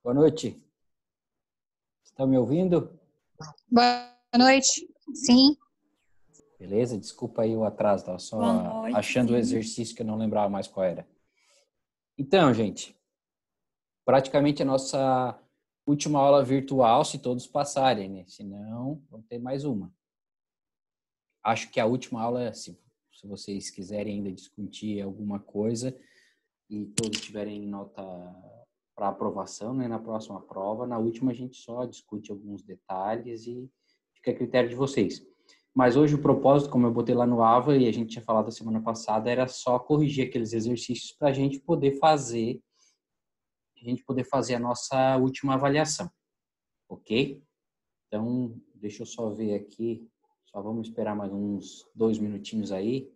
Boa noite. Estão me ouvindo? Boa noite. Sim. Beleza? Desculpa aí o atraso, estava só achando o exercício que eu não lembrava mais qual era. Então, gente, praticamente a nossa última aula virtual, se todos passarem, né? Se não, vamos ter mais uma. Acho que a última aula, se vocês quiserem ainda discutir alguma coisa e todos tiverem nota para aprovação, né, na próxima prova, na última a gente só discute alguns detalhes e fica a critério de vocês. Mas hoje o propósito, como eu botei lá no AVA e a gente tinha falado da semana passada, era só corrigir aqueles exercícios para a gente poder fazer a nossa última avaliação, ok? Então, deixa eu só ver aqui, só vamos esperar mais uns 2 minutinhos aí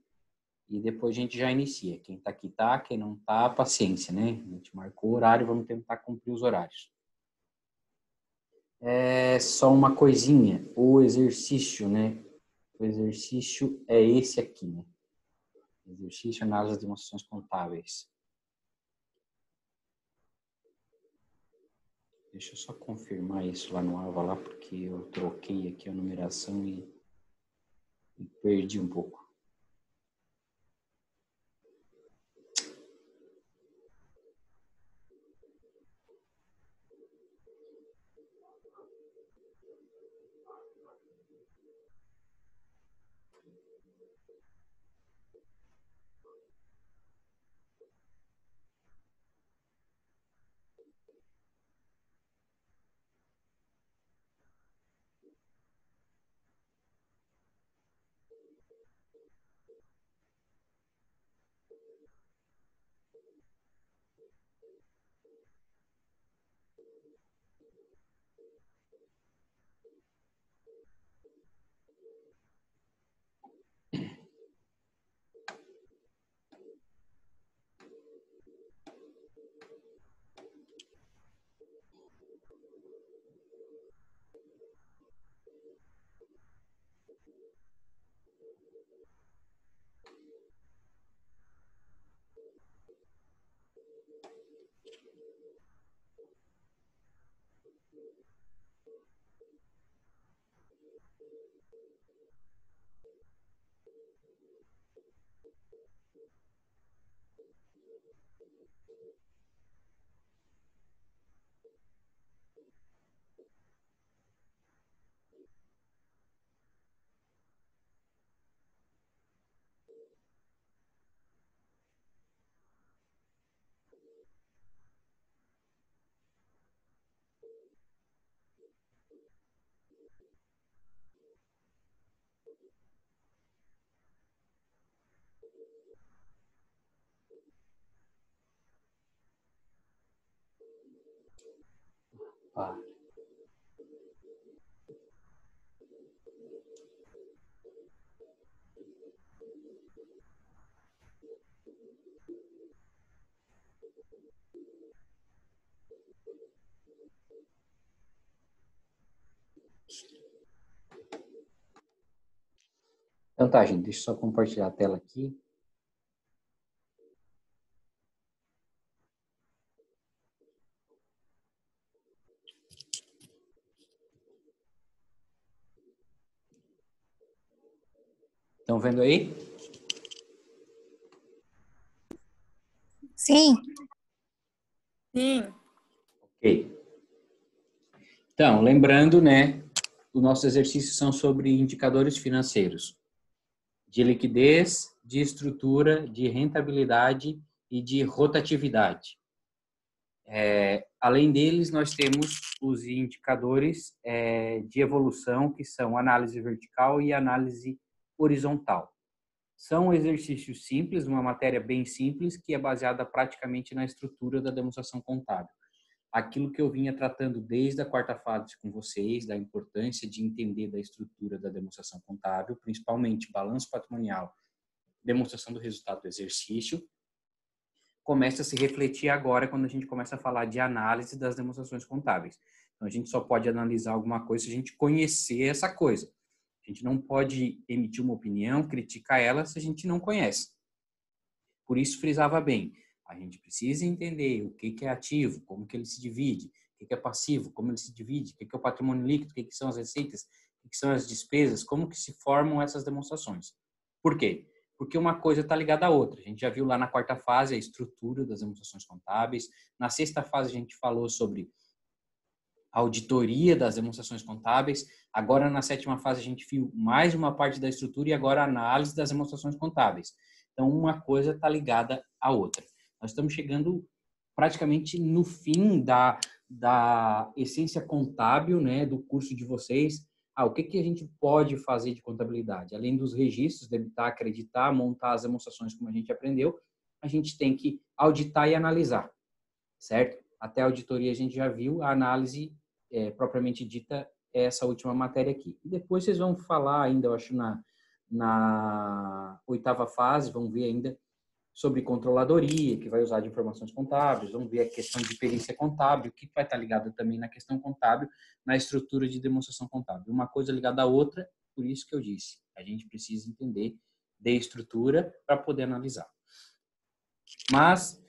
e depois a gente já inicia. Quem tá aqui tá, quem não tá, paciência, né? A gente marcou o horário, vamos tentar cumprir os horários. É só uma coisinha, o exercício, né? O exercício é esse aqui, né? Exercício, análise das demonstrações contábeis. Deixa eu só confirmar isso lá no AVA, lá, porque eu troquei aqui a numeração e perdi um pouco. Ah. Então tá, gente, deixa eu só compartilhar a tela aqui. Estão vendo aí? Sim. Sim. Ok. Então, lembrando, né, os nossos exercícios são sobre indicadores financeiros de liquidez, de estrutura, de rentabilidade e de rotatividade. Além deles, nós temos os indicadores de evolução, que são análise vertical e análise horizontal. São exercícios simples, uma matéria bem simples, que é baseada praticamente na estrutura da demonstração contábil. Aquilo que eu vinha tratando desde a quarta fase com vocês, da importância de entender da estrutura da demonstração contábil, principalmente balanço patrimonial, demonstração do resultado do exercício, começa a se refletir agora quando a gente começa a falar de análise das demonstrações contábeis. Então, a gente só pode analisar alguma coisa se a gente conhecer essa coisa. A gente não pode emitir uma opinião, criticar ela se a gente não conhece. Por isso, frisava bem, a gente precisa entender o que é ativo, como que ele se divide, o que é passivo, como ele se divide, o que é o patrimônio líquido, o que são as receitas, o que são as despesas, como que se formam essas demonstrações. Por quê? Porque uma coisa está ligada à outra. A gente já viu lá na quarta fase a estrutura das demonstrações contábeis. Na sexta fase a gente falou sobre a auditoria das demonstrações contábeis. Agora, na sétima fase, a gente viu mais uma parte da estrutura e agora a análise das demonstrações contábeis. Então, uma coisa está ligada à outra. Nós estamos chegando praticamente no fim da essência contábil, né, do curso de vocês. O que a gente pode fazer de contabilidade? Além dos registros, debitar, acreditar, montar as demonstrações como a gente aprendeu, a gente tem que auditar e analisar, certo? Até a auditoria a gente já viu, a análise propriamente dita é essa última matéria aqui. E depois vocês vão falar ainda, eu acho, na oitava fase, vão ver ainda sobre controladoria, que vai usar de informações contábeis, vamos ver a questão de perícia contábil, que vai estar ligado também na questão contábil, na estrutura de demonstração contábil. Uma coisa ligada à outra, por isso que eu disse, a gente precisa entender de estrutura para poder analisar. Mas,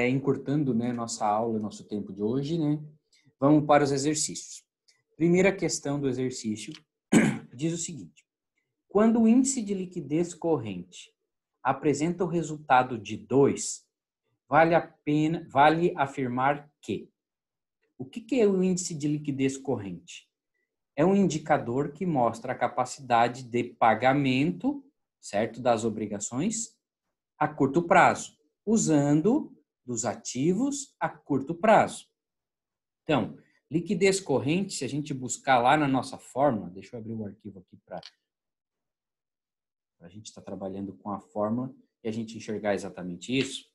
encurtando, né, nossa aula, nosso tempo de hoje, né, vamos para os exercícios. Primeira questão do exercício diz o seguinte: quando o índice de liquidez corrente apresenta o resultado de 2, vale afirmar que. O que é o índice de liquidez corrente? É um indicador que mostra a capacidade de pagamento, certo, das obrigações a curto prazo, usando dos ativos a curto prazo. Então, liquidez corrente, se a gente buscar lá na nossa fórmula, deixa eu abrir o arquivo aqui para a gente estar trabalhando com a fórmula e a gente enxergar exatamente isso.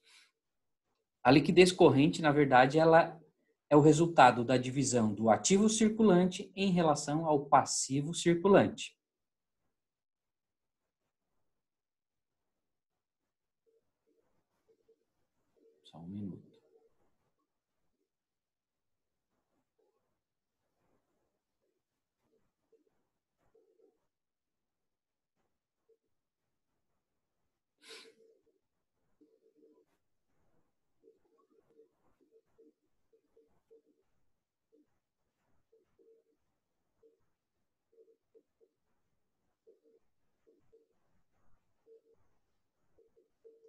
A liquidez corrente, na verdade, ela é o resultado da divisão do ativo circulante em relação ao passivo circulante. Só um minuto.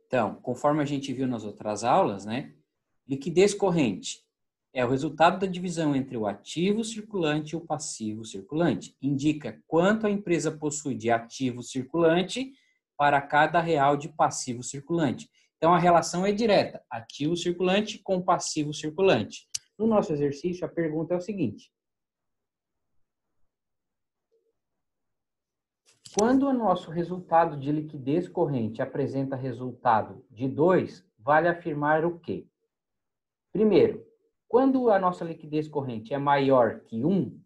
Então, conforme a gente viu nas outras aulas, né? Liquidez corrente é o resultado da divisão entre o ativo circulante e o passivo circulante. Indica quanto a empresa possui de ativo circulante para cada real de passivo circulante. Então, a relação é direta, ativo circulante com passivo circulante. No nosso exercício, a pergunta é o seguinte: quando o nosso resultado de liquidez corrente apresenta resultado de 2, vale afirmar o quê? Primeiro, quando a nossa liquidez corrente é maior que 1,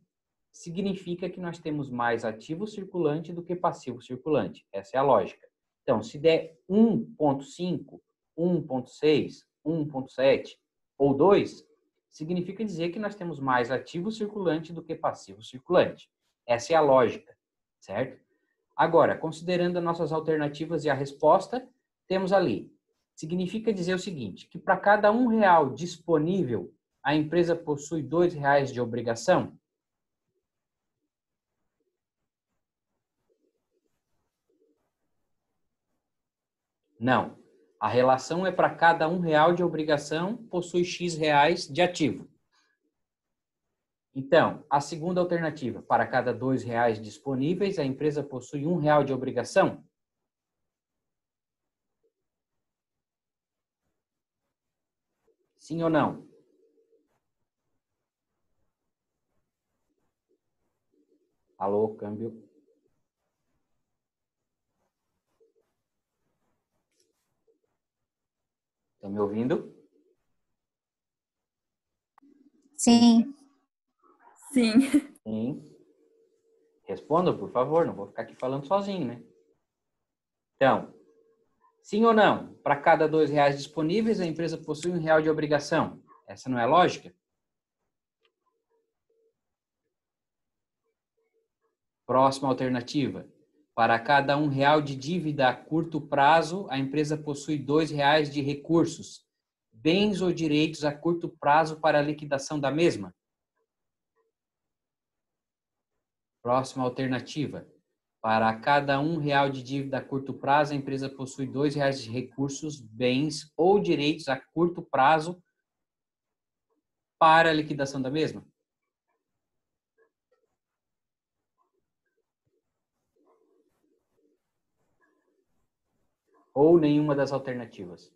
significa que nós temos mais ativo circulante do que passivo circulante. Essa é a lógica. Então, se der 1,5, 1,6, 1,7 ou 2, significa dizer que nós temos mais ativo circulante do que passivo circulante. Essa é a lógica, certo? Agora, considerando as nossas alternativas e a resposta, temos ali. Significa dizer o seguinte, que para cada R$1 disponível, a empresa possui R$2 de obrigação? Não. A relação é para cada R$1 de obrigação, possui X reais de ativo. Então, a segunda alternativa, para cada R$2 disponíveis, a empresa possui R$1 de obrigação? Sim ou não? Alô, câmbio. Estão me ouvindo? Sim. Sim. Sim. Respondam, por favor, não vou ficar aqui falando sozinho, né? Então, sim ou não? Para cada R$2 disponíveis, a empresa possui R$1 de obrigação. Essa não é a lógica? Próxima alternativa. Para cada R$1 de dívida a curto prazo, a empresa possui R$2 de recursos. bens ou direitos a curto prazo para a liquidação da mesma? Próxima alternativa. Para cada R$ 1 de dívida a curto prazo, a empresa possui R$ 2 de recursos, bens ou direitos a curto prazo para a liquidação da mesma? Ou nenhuma das alternativas?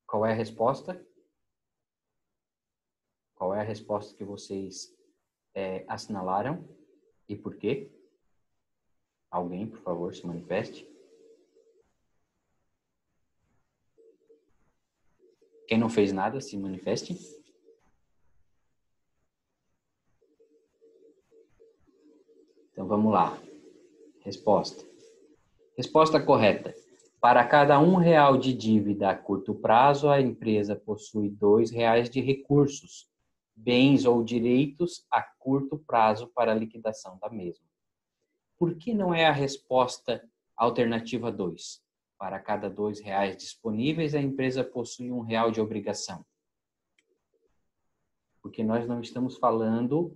Qual é a resposta? Qual é a resposta que vocês assinalaram e por quê? Alguém, por favor, se manifeste. Quem não fez nada, se manifeste. Então, vamos lá. Resposta. Resposta correta. Para cada R$ 1 de dívida a curto prazo, a empresa possui R$ 2 de recursos, bens ou direitos a curto prazo para a liquidação da mesma. Por que não é a resposta alternativa 2? Para cada R$ 2 disponíveis, a empresa possui R$ 1 de obrigação. Porque nós não estamos fazendo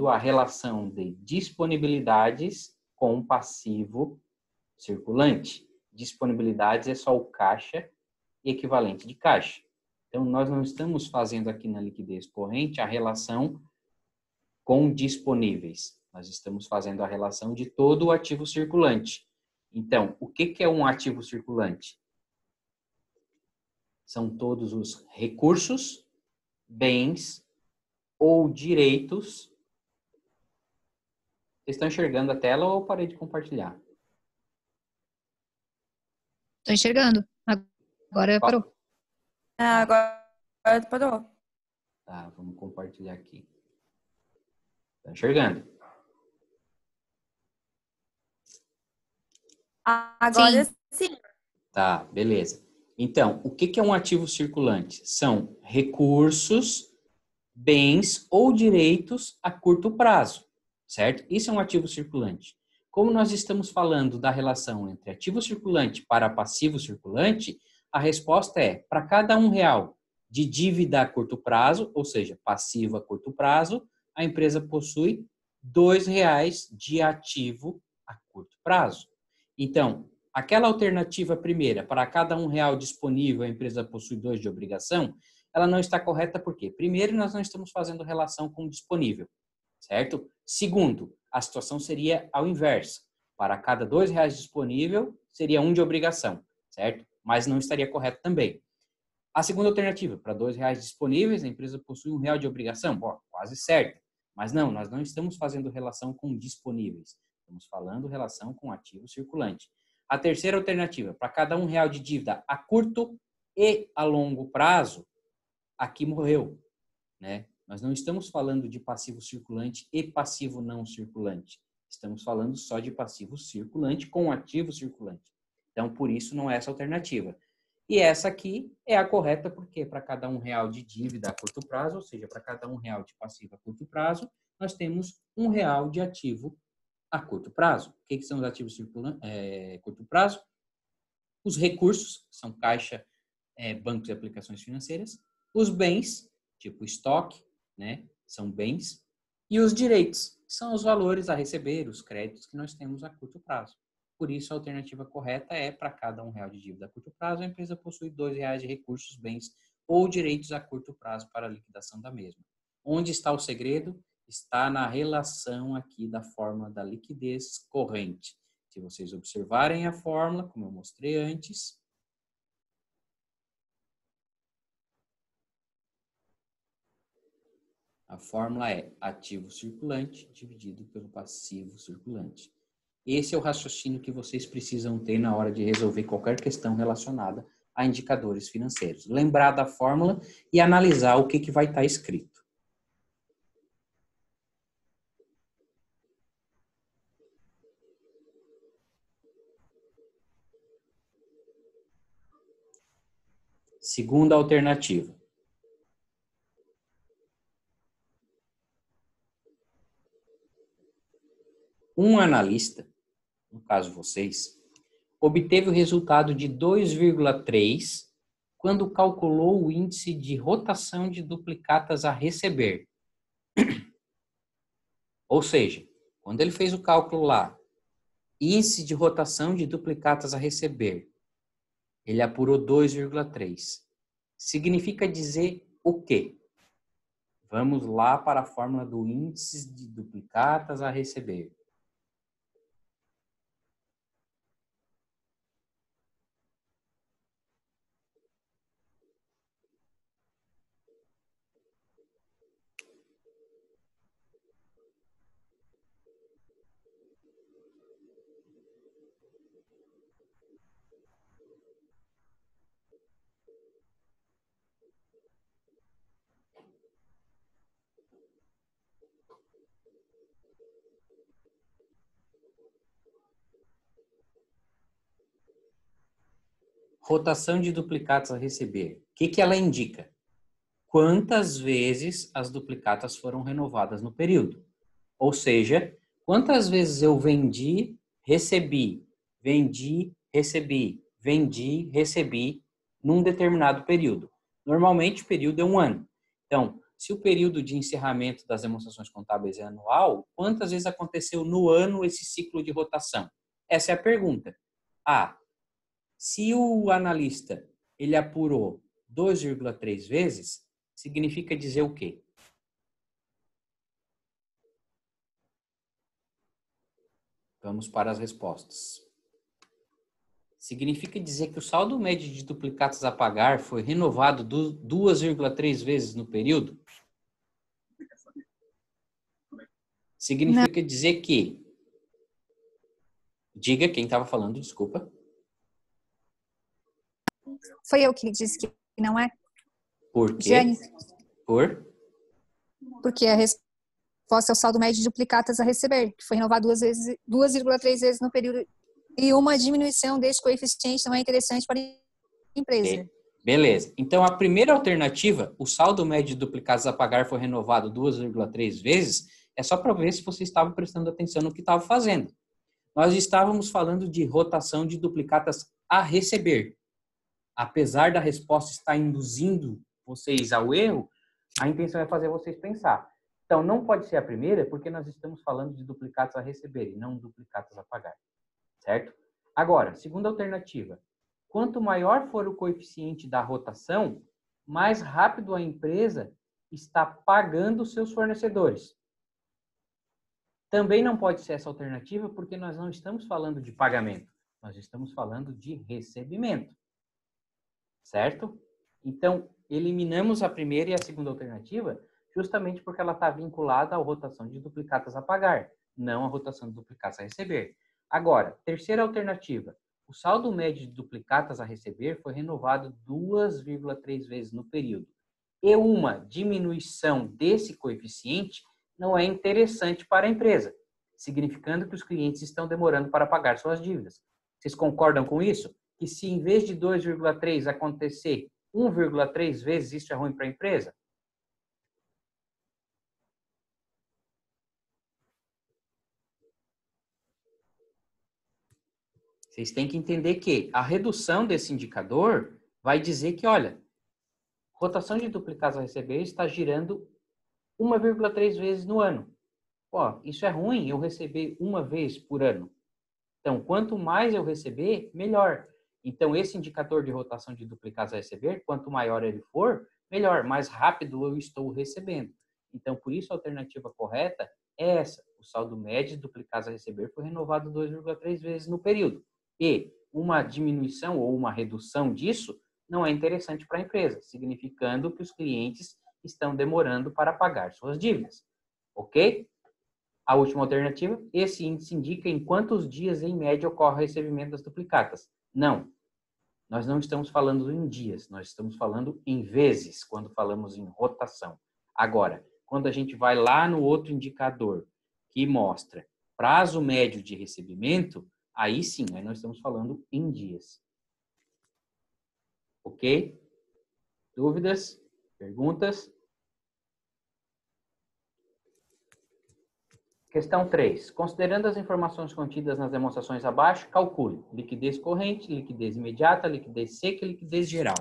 a relação de disponibilidades com passivo circulante. Disponibilidades é só o caixa e equivalente de caixa. Então, nós não estamos fazendo aqui na liquidez corrente a relação com disponíveis. Nós estamos fazendo a relação de todo o ativo circulante. Então, o que é um ativo circulante? São todos os recursos, bens ou direitos. Vocês estão enxergando a tela ou parei de compartilhar? Estou enxergando. Agora parou. Agora parou. Tá, vamos compartilhar aqui. Está enxergando? Agora sim. Tá, beleza. Então, o que é um ativo circulante? São recursos, bens ou direitos a curto prazo, certo? Isso é um ativo circulante. Como nós estamos falando da relação entre ativo circulante para passivo circulante, a resposta é, para cada R$ 1 de dívida a curto prazo, ou seja, passivo a curto prazo, a empresa possui R$ 2 de ativo a curto prazo. Então, aquela alternativa primeira, para cada R$ 1 disponível, a empresa possui 2 de obrigação, ela não está correta por quê? Primeiro, nós não estamos fazendo relação com o disponível, certo? Segundo, a situação seria ao inverso. Para cada R$ 2 disponível, seria 1 de obrigação, certo? Mas não estaria correto também. A segunda alternativa, para R$ 2 disponíveis, a empresa possui R$ 1 de obrigação. Bom, quase certo. Mas não, nós não estamos fazendo relação com disponíveis. Estamos falando relação com ativo circulante. A terceira alternativa, para cada R$ 1 de dívida a curto e a longo prazo, aqui morreu, né? Nós não estamos falando de passivo circulante e passivo não circulante. Estamos falando só de passivo circulante com ativo circulante. Então, por isso, não é essa alternativa. E essa aqui é a correta, porque para cada R$ 1 de dívida a curto prazo, ou seja, para cada R$ 1 de passivo a curto prazo, nós temos R$ 1 de ativo a curto prazo. O que são os ativos circulantes a curto prazo? Os recursos, que são caixa, bancos e aplicações financeiras. Os bens, tipo estoque, né, são bens. E os direitos, que são os valores a receber, os créditos que nós temos a curto prazo. Por isso, a alternativa correta é, para cada R$ 1 de dívida a curto prazo, a empresa possui R$ 2 de recursos, bens ou direitos a curto prazo para a liquidação da mesma. Onde está o segredo? Está na relação aqui da fórmula da liquidez corrente. Se vocês observarem a fórmula, como eu mostrei antes, a fórmula é ativo circulante dividido pelo passivo circulante. Esse é o raciocínio que vocês precisam ter na hora de resolver qualquer questão relacionada a indicadores financeiros. Lembrar da fórmula e analisar o que vai estar escrito. Segunda alternativa. um analista, no caso vocês, obteve o resultado de 2,3 quando calculou o índice de rotação de duplicatas a receber. Ou seja, quando ele fez o cálculo lá, índice de rotação de duplicatas a receber, ele apurou 2,3. Significa dizer o quê? Vamos lá para a fórmula do índice de duplicatas a receber. Rotação de duplicatas a receber. O que ela indica? Quantas vezes as duplicatas foram renovadas no período. Ou seja, quantas vezes eu vendi, recebi, recebi num determinado período. Normalmente o período é um ano. Então, se o período de encerramento das demonstrações contábeis é anual, quantas vezes aconteceu no ano esse ciclo de rotação? Essa é a pergunta. Se o analista ele apurou 2,3 vezes, significa dizer o quê? Vamos para as respostas. Significa dizer que o saldo médio de duplicatas a pagar foi renovado 2,3 vezes no período? Significa dizer que... Diga quem estava falando, desculpa. Foi eu que disse que não é? Por quê? Jane. Porque a resposta é o saldo médio de duplicatas a receber, que foi renovado 2,3 vezes no período. E uma diminuição desse coeficiente não é interessante para a empresa. Okay. Beleza. Então, a primeira alternativa, o saldo médio de duplicatas a pagar foi renovado 2,3 vezes, é só para ver se você estava prestando atenção no que estava fazendo. Nós estávamos falando de rotação de duplicatas a receber. Apesar da resposta estar induzindo vocês ao erro, a intenção é fazer vocês pensar. Então, não pode ser a primeira, porque nós estamos falando de duplicatas a receber e não duplicatas a pagar. Certo? Agora, segunda alternativa. Quanto maior for o coeficiente da rotação, mais rápido a empresa está pagando seus fornecedores. Também não pode ser essa alternativa, porque nós não estamos falando de pagamento. Nós estamos falando de recebimento. Certo? Então, eliminamos a primeira e a segunda alternativa justamente porque ela está vinculada à rotação de duplicatas a pagar, não à rotação de duplicatas a receber. Agora, terceira alternativa. O saldo médio de duplicatas a receber foi renovado 2,3 vezes no período. E uma diminuição desse coeficiente não é interessante para a empresa, significando que os clientes estão demorando para pagar suas dívidas. Vocês concordam com isso? Que se em vez de 2,3 acontecer 1,3 vezes, isso é ruim para a empresa? Vocês têm que entender que a redução desse indicador vai dizer que, olha, rotação de duplicados a receber está girando 1,3 vezes no ano. Pô, isso é ruim, eu receber uma vez por ano. Então, quanto mais eu receber, melhor. Então, esse indicador de rotação de duplicados a receber, quanto maior ele for, melhor, mais rápido eu estou recebendo. Então, por isso a alternativa correta é essa. O saldo médio de duplicados a receber foi renovado 2,3 vezes no período. E uma diminuição ou uma redução disso não é interessante para a empresa, significando que os clientes estão demorando para pagar suas dívidas. Ok? A última alternativa, esse índice indica em quantos dias, em média, ocorre o recebimento das duplicatas. Não. Nós não estamos falando em dias, nós estamos falando em vezes, quando falamos em rotação. Agora, quando a gente vai lá no outro indicador, que mostra prazo médio de recebimento, aí sim, aí nós estamos falando em dias. Ok? Dúvidas? Perguntas? Questão 3. Considerando as informações contidas nas demonstrações abaixo, calcule liquidez corrente, liquidez imediata, liquidez seca e liquidez geral.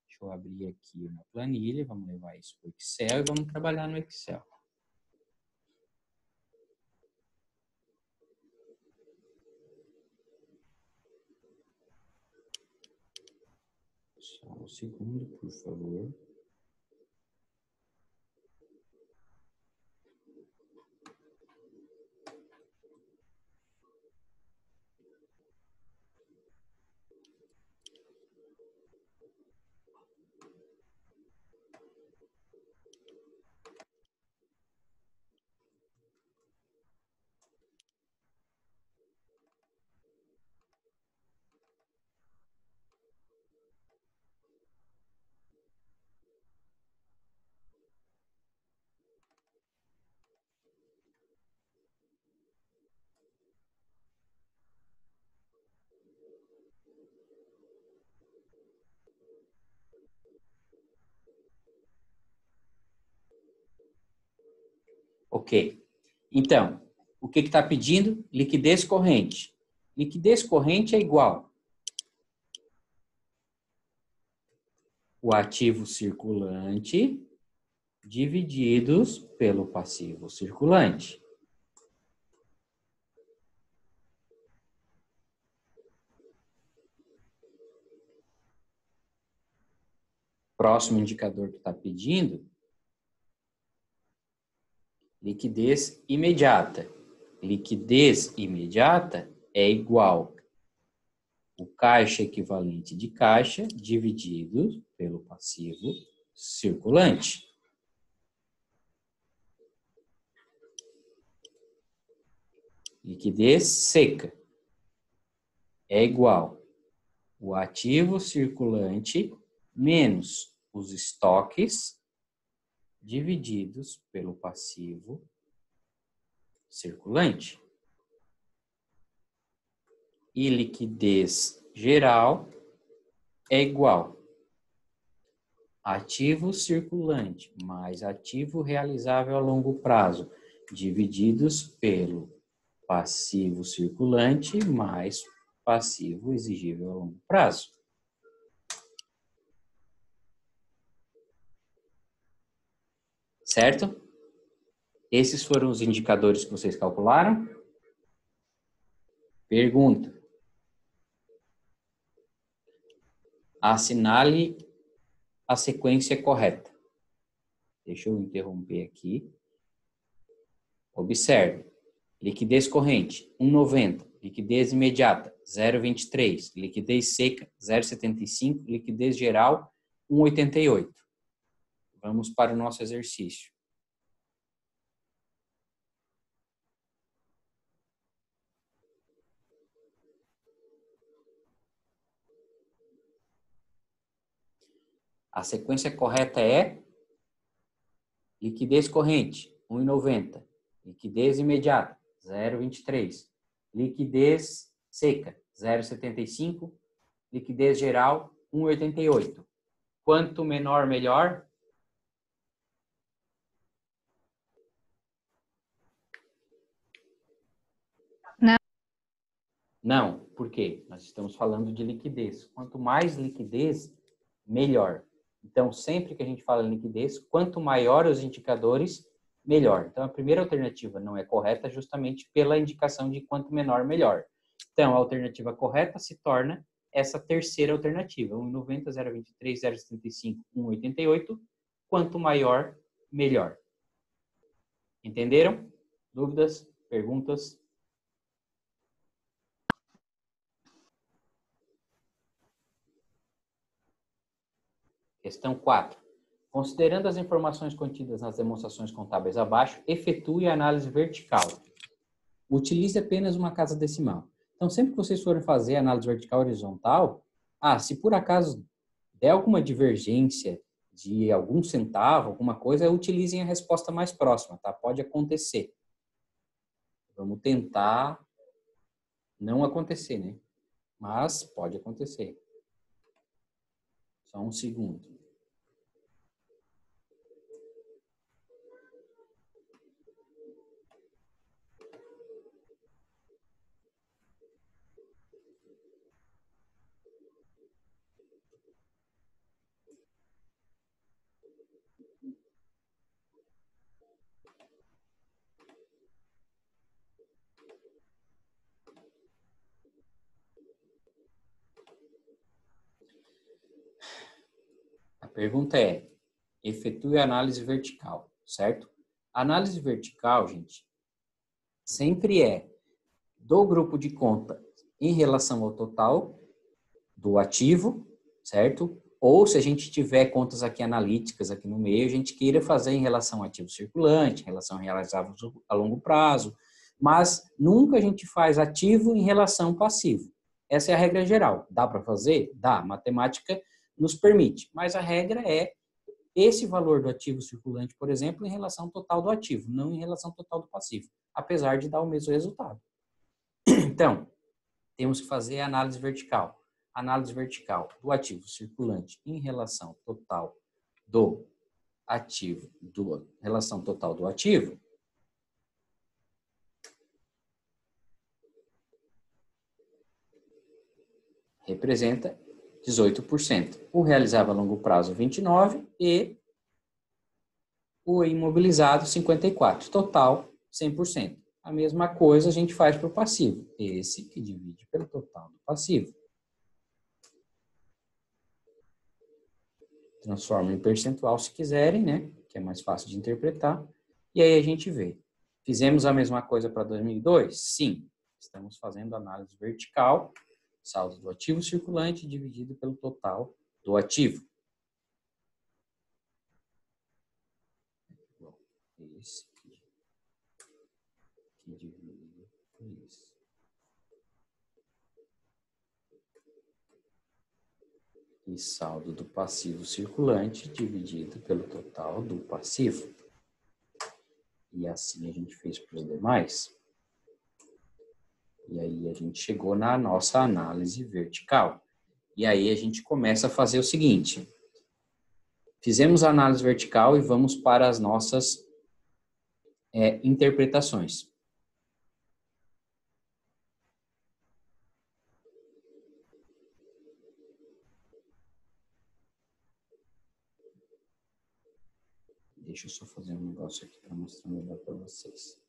Deixa eu abrir aqui uma planilha, vamos levar isso para o Excel e vamos trabalhar no Excel. Só um segundo, por favor. Ok. Então, o que está pedindo? Liquidez corrente. Liquidez corrente é igual o ativo circulante divididos pelo passivo circulante. Próximo indicador que está pedindo, liquidez imediata. Liquidez imediata é igual o caixa equivalente de caixa dividido pelo passivo circulante. Liquidez seca é igual o ativo circulante menos os estoques divididos pelo passivo circulante. E liquidez geral é igual ativo circulante mais ativo realizável a longo prazo divididos pelo passivo circulante mais passivo exigível a longo prazo. Certo? Esses foram os indicadores que vocês calcularam? Pergunta. Assinale a sequência correta. Deixa eu interromper aqui. Observe. Liquidez corrente, 1,90. Liquidez imediata, 0,23. Liquidez seca, 0,75. Liquidez geral, 1,88. Vamos para o nosso exercício. A sequência correta é liquidez corrente, 1,90. Liquidez imediata, 0,23. Liquidez seca, 0,75. Liquidez geral, 1,88. Quanto menor, melhor? Não. Não. Por quê? Nós estamos falando de liquidez. Quanto mais liquidez, melhor. Então, sempre que a gente fala em liquidez, quanto maior os indicadores, melhor. Então, a primeira alternativa não é correta justamente pela indicação de quanto menor, melhor. Então, a alternativa correta se torna essa terceira alternativa, 1,90, 0,23, 0,75, 1,88. Quanto maior, melhor. Entenderam? Dúvidas? Perguntas? Questão 4. Considerando as informações contidas nas demonstrações contábeis abaixo, efetue a análise vertical. Utilize apenas uma casa decimal. Então, sempre que vocês forem fazer análise vertical e horizontal, se por acaso der alguma divergência de algum centavo, alguma coisa, utilizem a resposta mais próxima, tá? Pode acontecer. Vamos tentar não acontecer, né? Mas pode acontecer. Só um segundo. A pergunta é, efetue a análise vertical, certo? A análise vertical, gente, sempre é do grupo de conta em relação ao total do ativo, certo? Ou se a gente tiver contas aqui analíticas aqui no meio, a gente queira fazer em relação ao ativo circulante, em relação a realizáveis a longo prazo, mas nunca a gente faz ativo em relação ao passivo. Essa é a regra geral. Dá para fazer? Dá. A matemática nos permite, mas a regra é esse valor do ativo circulante, por exemplo, em relação ao total do ativo, não em relação ao total do passivo, apesar de dar o mesmo resultado. Então, temos que fazer a análise vertical. Análise vertical do ativo circulante em relação total do ativo, relação total do ativo, representa 18%. O realizável a longo prazo, 29%, e o imobilizado, 54%. Total, 100%. A mesma coisa a gente faz para o passivo. Esse que divide pelo total do passivo. Transforma em percentual se quiserem, né? Que é mais fácil de interpretar. E aí a gente vê. Fizemos a mesma coisa para 2002? Sim. Estamos fazendo análise vertical. Saldo do ativo circulante dividido pelo total do ativo. Esse aqui dividido por isso. E saldo do passivo circulante dividido pelo total do passivo. E assim a gente fez para os demais. E aí a gente chegou na nossa análise vertical. E aí a gente começa a fazer o seguinte. Fizemos a análise vertical e vamos para as nossas interpretações. Deixa eu só fazer um negócio aqui para mostrar melhor para vocês.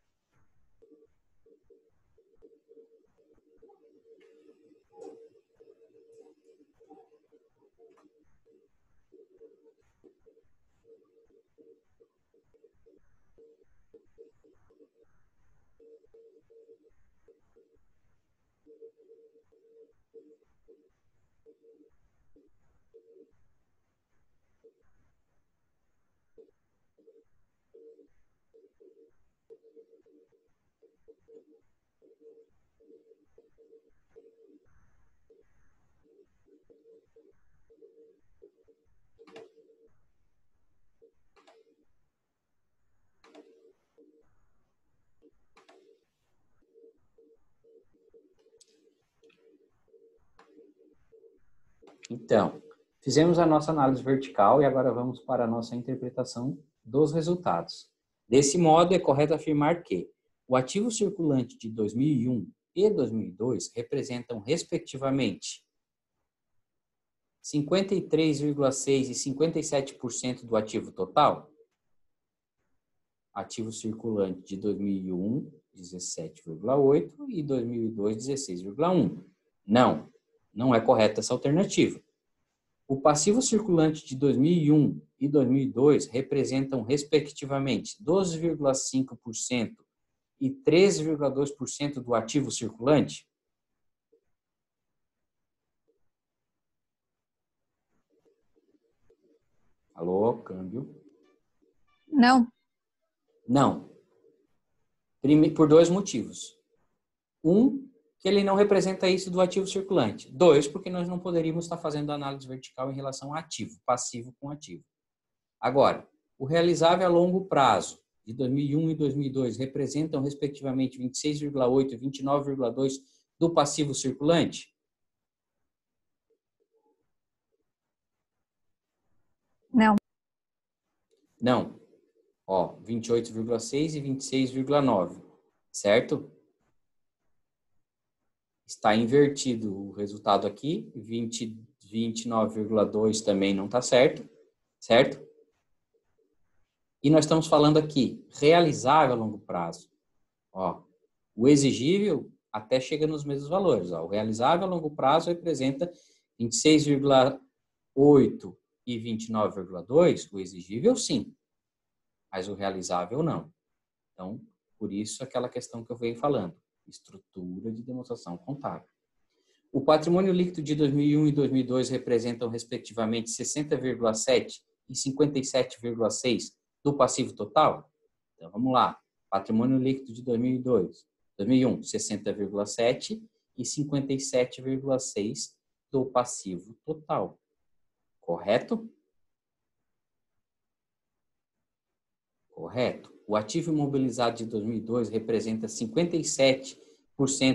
Então, fizemos a nossa análise vertical e agora vamos para a nossa interpretação dos resultados. Desse modo, é correto afirmar que o ativo circulante de 2001 e 2002 representam, respectivamente, 53,6% e 57% do ativo total. Ativo circulante de 2001, 17,8% e 2002, 16,1%. Não é correta essa alternativa. O passivo circulante de 2001 e 2002 representam, respectivamente, 12,5% e 13,2% do ativo circulante? Alô, câmbio? Não. Por dois motivos. Um, que ele não representa isso do ativo circulante. 2, porque nós não poderíamos estar fazendo análise vertical em relação ao ativo, passivo com ativo. Agora, o realizável a longo prazo de 2001 e 2002 representam, respectivamente, 26,8% e 29,2% do passivo circulante? Não. Ó, 28,6% e 26,9%, certo? Está invertido o resultado aqui, 20,6% 29,2 também não está certo, certo? E nós estamos falando aqui, realizável a longo prazo. Ó, o exigível até chega nos mesmos valores. Ó. O realizável a longo prazo representa 26,8 e 29,2, o exigível sim, mas o realizável não. Então, por isso aquela questão que eu venho falando, estrutura de demonstração contábil. O patrimônio líquido de 2001 e 2002 representam, respectivamente, 60,7 e 57,6 do passivo total? Então, vamos lá. Patrimônio líquido de 2001, 60,7 e 57,6 do passivo total. Correto? Correto. O ativo imobilizado de 2002 representa 57%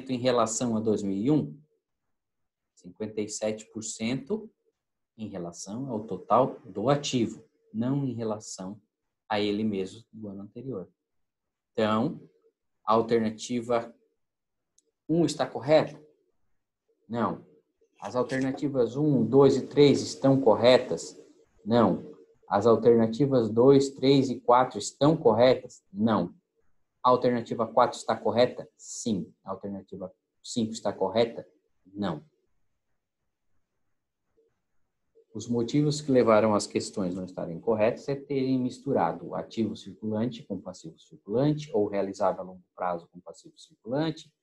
em relação a 2001? 57% em relação ao total do ativo, não em relação a ele mesmo do ano anterior. Então, a alternativa 1 está correta? Não. As alternativas 1, 2 e 3 estão corretas? Não. As alternativas 2, 3 e 4 estão corretas? Não. A alternativa 4 está correta? Sim. A alternativa 5 está correta? Não. Os motivos que levaram as questões não estarem corretas é terem misturado ativo circulante com passivo circulante ou realizável a longo prazo com passivo circulante,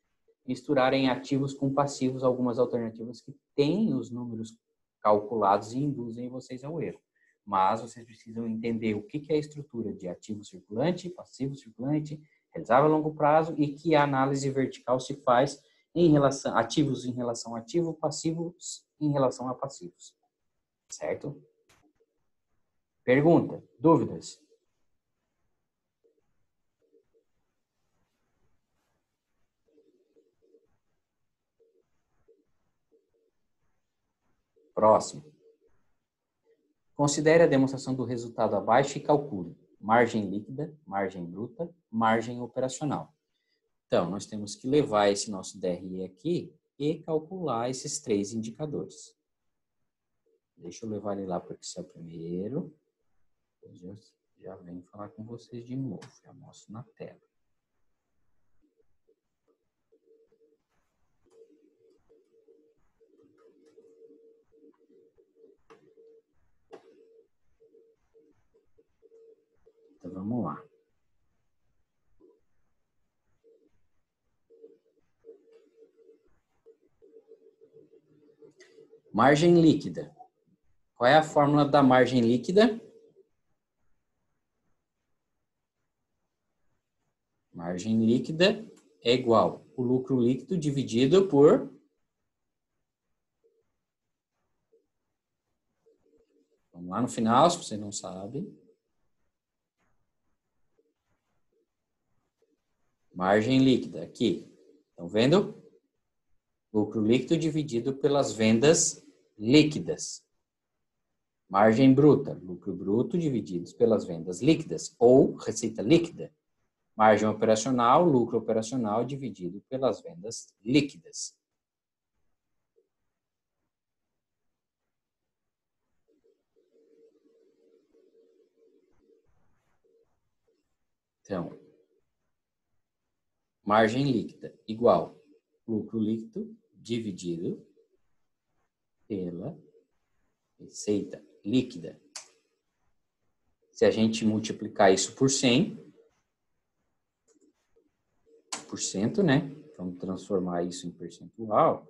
misturarem ativos com passivos, algumas alternativas que têm os números calculados e induzem vocês ao erro. Mas vocês precisam entender o que é a estrutura de ativo circulante, passivo circulante, realizável a longo prazo e que a análise vertical se faz em relação ativos em relação a ativo, passivos em relação a passivos. Certo? Pergunta, dúvidas? Próximo. Considere a demonstração do resultado abaixo e calcule margem líquida, margem bruta, margem operacional. Então, nós temos que levar esse nosso DRE aqui e calcular esses três indicadores. Deixa eu levar ele lá para o Excel primeiro. Depois eu já venho falar com vocês de novo. Já mostro na tela. Então, vamos lá. Margem líquida. Qual é a fórmula da margem líquida? Margem líquida é igual o lucro líquido dividido por... Vamos lá no final, se você não sabe. Margem líquida, aqui. Estão vendo? Lucro líquido dividido pelas vendas líquidas. Margem bruta, lucro bruto dividido pelas vendas líquidas, ou receita líquida. Margem operacional, lucro operacional dividido pelas vendas líquidas. Então, margem líquida igual lucro líquido dividido pela receita líquida. Se a gente multiplicar isso por 100%, né? Vamos transformar isso em percentual.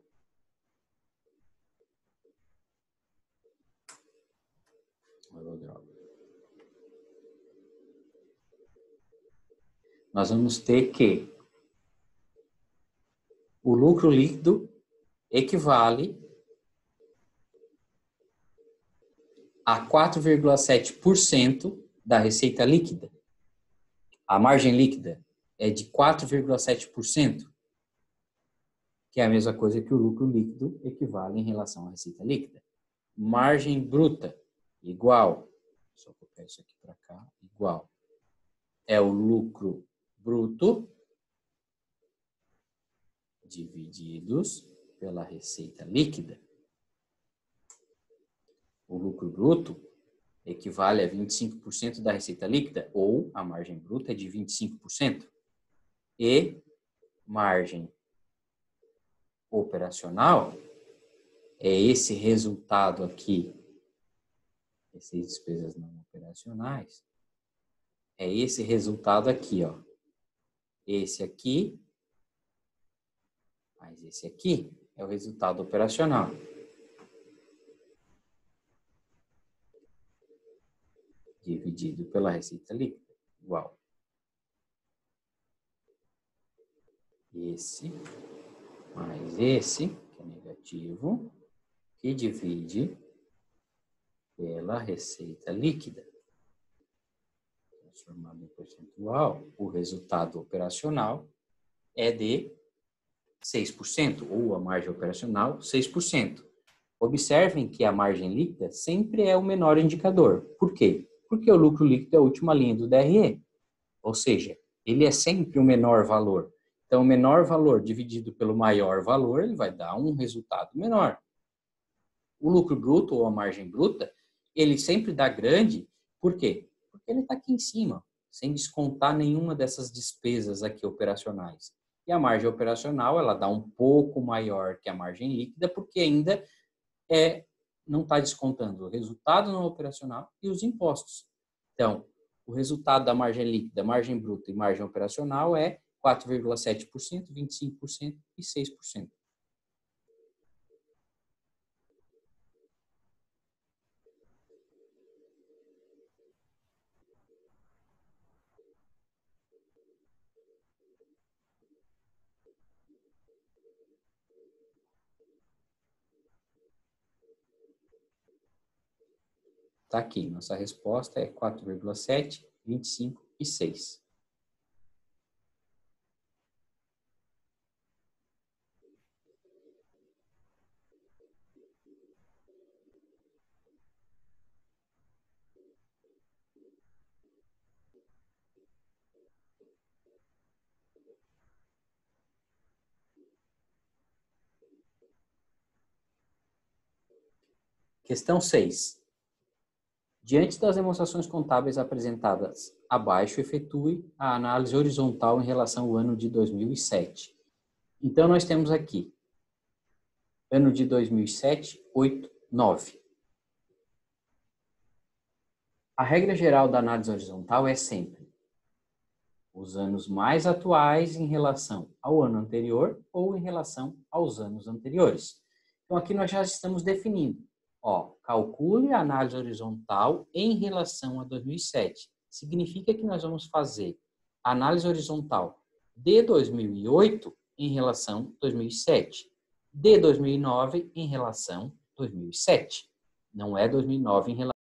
Nós vamos ter que o lucro líquido equivale a 4,7% da receita líquida. A margem líquida é de 4,7%, que é a mesma coisa que o lucro líquido equivale em relação à receita líquida. Margem bruta igual, só copiar isso aqui para cá, igual, é o lucro bruto divididos pela receita líquida. o lucro bruto equivale a 25% da receita líquida, ou a margem bruta é de 25%. E margem operacional é esse resultado aqui, essas despesas não operacionais, é esse resultado aqui, ó. Esse aqui, mais esse aqui, é o resultado operacional. Dividido pela receita líquida, igual. Esse, mais esse, que é negativo, que divide pela receita líquida. Transformado em percentual, o resultado operacional é de 6%, ou a margem operacional, 6%. Observem que a margem líquida sempre é o menor indicador. Por quê? Porque o lucro líquido é a última linha do DRE. Ou seja, ele é sempre o menor valor. Então, o menor valor dividido pelo maior valor, ele vai dar um resultado menor. O lucro bruto ou a margem bruta, ele sempre dá grande. Por quê? Porque ele está aqui em cima, sem descontar nenhuma dessas despesas aqui operacionais. E a margem operacional, ela dá um pouco maior que a margem líquida, porque ainda não está descontando o resultado não operacional e os impostos. Então, o resultado da margem líquida, margem bruta e margem operacional é 4,7%, 25% e 6%. Está aqui, nossa resposta é 4,7, 25 e 6. Questão 6. Diante das demonstrações contábeis apresentadas abaixo, efetue a análise horizontal em relação ao ano de 2007. Então, nós temos aqui, ano de 2007, 8, 9. A regra geral da análise horizontal é sempre os anos mais atuais em relação ao ano anterior ou em relação aos anos anteriores. Então, aqui nós já estamos definindo. Calcule a análise horizontal em relação a 2007. Significa que nós vamos fazer a análise horizontal de 2008 em relação a 2007. De 2009 em relação a 2007. Não é 2009 em relação